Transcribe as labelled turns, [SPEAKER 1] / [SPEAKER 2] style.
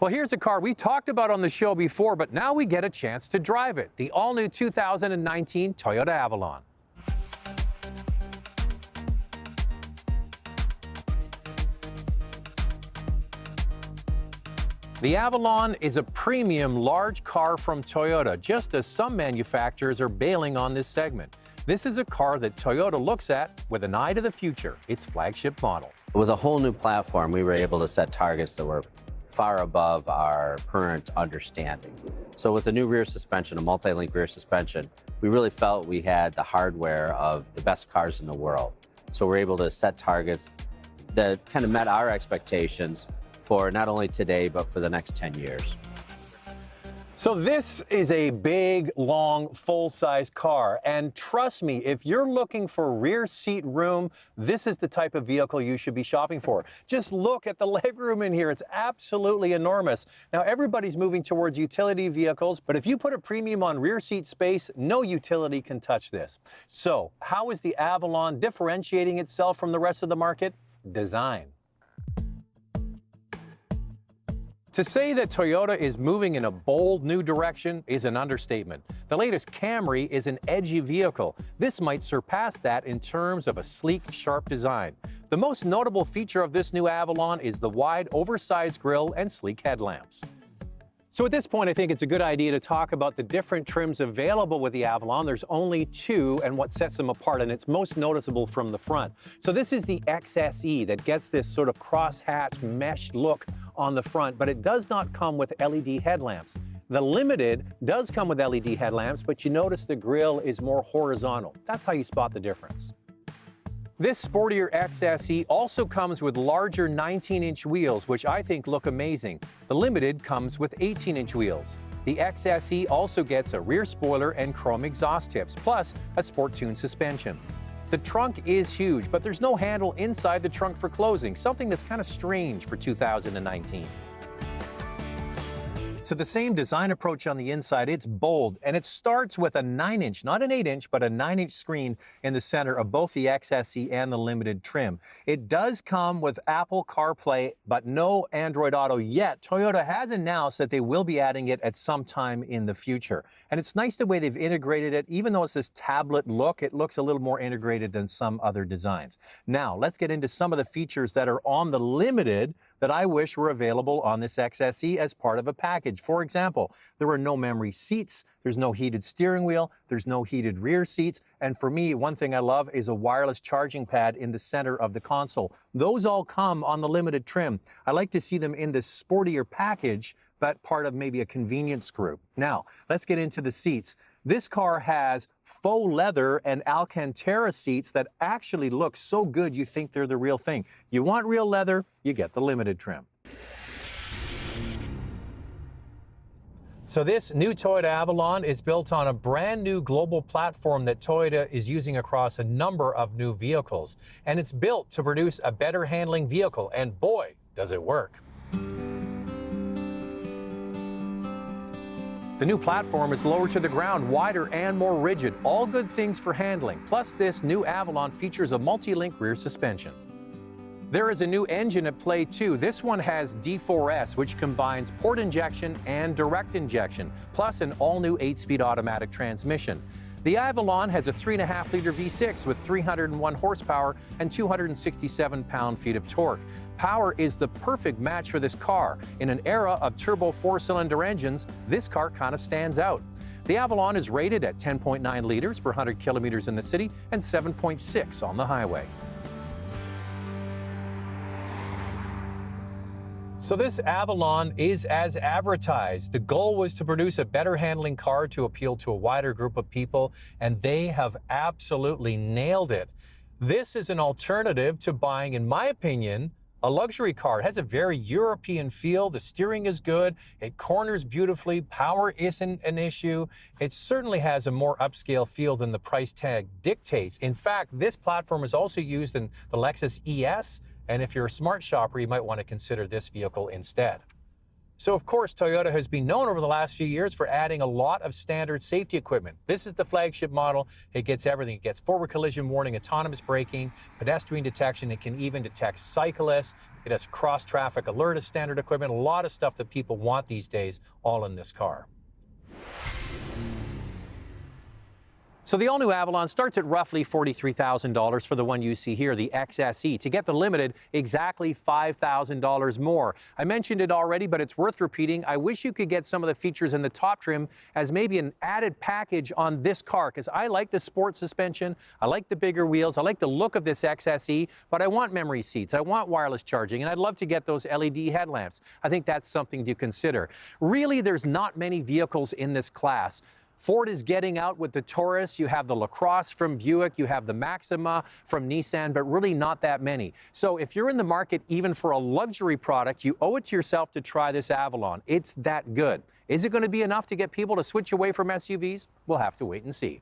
[SPEAKER 1] Well, here's a car we talked about on the show before, but now we get a chance to drive it. The all-new 2019 Toyota Avalon. The Avalon is a premium large car from Toyota, just as some manufacturers are bailing on this segment. This is a car that Toyota looks at with an eye to the future, its flagship model.
[SPEAKER 2] With a whole new platform, we were able to set targets that were far above our current understanding. So with the new rear suspension, a multi-link rear suspension, we really felt we had the hardware of the best cars in the world. So we're able to set targets that kind of met our expectations for not only today, but for the next 10 years.
[SPEAKER 1] So this is a big, long, full-size car, and trust me, if you're looking for rear seat room, this is the type of vehicle you should be shopping for. Just look at the legroom in here. It's absolutely enormous. Now, everybody's moving towards utility vehicles, but if you put a premium on rear seat space, no utility can touch this. So, how is the Avalon differentiating itself from the rest of the market? Design. To say that Toyota is moving in a bold new direction is an understatement. The latest Camry is an edgy vehicle. This might surpass that in terms of a sleek, sharp design. The most notable feature of this new Avalon is the wide, oversized grille and sleek headlamps. So at this point, I think it's a good idea to talk about the different trims available with the Avalon. There's only two, and what sets them apart, and it's most noticeable from the front. So this is the XSE that gets this sort of crosshatch mesh look on the front, but it does not come with LED headlamps. The Limited does come with LED headlamps, but you notice the grille is more horizontal. That's how you spot the difference. This sportier XSE also comes with larger 19-inch wheels, which I think look amazing. The Limited comes with 18-inch wheels. The XSE also gets a rear spoiler and chrome exhaust tips, plus a sport-tuned suspension. The trunk is huge, but there's no handle inside the trunk for closing, something that's kind of strange for 2019. So the same design approach on the inside, it's bold, and it starts with a 9-inch, not an 8-inch, but a 9-inch screen in the center of both the XSE and the Limited trim. It does come with Apple CarPlay, but no Android Auto yet. Toyota has announced that they will be adding it at some time in the future. And it's nice the way they've integrated it. Even though it's this tablet look, it looks a little more integrated than some other designs. Now, let's get into some of the features that are on the Limited that I wish were available on this XSE as part of a package. For example, there are no memory seats, there's no heated steering wheel, there's no heated rear seats, and for me, one thing I love is a wireless charging pad in the center of the console. Those all come on the Limited trim. I like to see them in this sportier package, but part of maybe a convenience group. Now, let's get into the seats. This car has faux leather and Alcantara seats that actually look so good you think they're the real thing. You want real leather, you get the Limited trim. So this new Toyota Avalon is built on a brand new global platform that Toyota is using across a number of new vehicles. And it's built to produce a better handling vehicle, and boy, does it work. The new platform is lower to the ground, wider and more rigid, all good things for handling. Plus, this new Avalon features a multi-link rear suspension. There is a new engine at play too. This one has D4S, which combines port injection and direct injection, plus an all-new 8-speed automatic transmission. The Avalon has a 3.5-liter V6 with 301 horsepower and 267 pound-feet of torque. Power is the perfect match for this car. In an era of turbo 4-cylinder engines, this car kind of stands out. The Avalon is rated at 10.9 liters per 100 kilometers in the city and 7.6 on the highway. So this Avalon is as advertised. The goal was to produce a better handling car to appeal to a wider group of people, and they have absolutely nailed it. This is an alternative to buying, in my opinion, a luxury car. It has a very European feel. The steering is good. It corners beautifully. Power isn't an issue. It certainly has a more upscale feel than the price tag dictates. In fact, this platform is also used in the Lexus ES, and if you're a smart shopper, you might want to consider this vehicle instead. So, of course, Toyota has been known over the last few years for adding a lot of standard safety equipment. This is the flagship model. It gets everything. It gets forward collision warning, autonomous braking, pedestrian detection. It can even detect cyclists, It has cross-traffic alert as standard equipment, a lot of stuff that people want these days, all in this car. So the all-new Avalon starts at roughly $43,000 for the one you see here, the XSE. To get the Limited, exactly $5,000 more. I mentioned it already, but it's worth repeating. I wish you could get some of the features in the top trim as maybe an added package on this car, because I like the sport suspension, I like the bigger wheels, I like the look of this XSE, but I want memory seats, I want wireless charging, and I'd love to get those LED headlamps. I think that's something to consider. Really, there's not many vehicles in this class. Ford is getting out with the Taurus. You have the LaCrosse from Buick. You have the Maxima from Nissan, but really not that many. So if you're in the market even for a luxury product, you owe it to yourself to try this Avalon. It's that good. Is it going to be enough to get people to switch away from SUVs? We'll have to wait and see.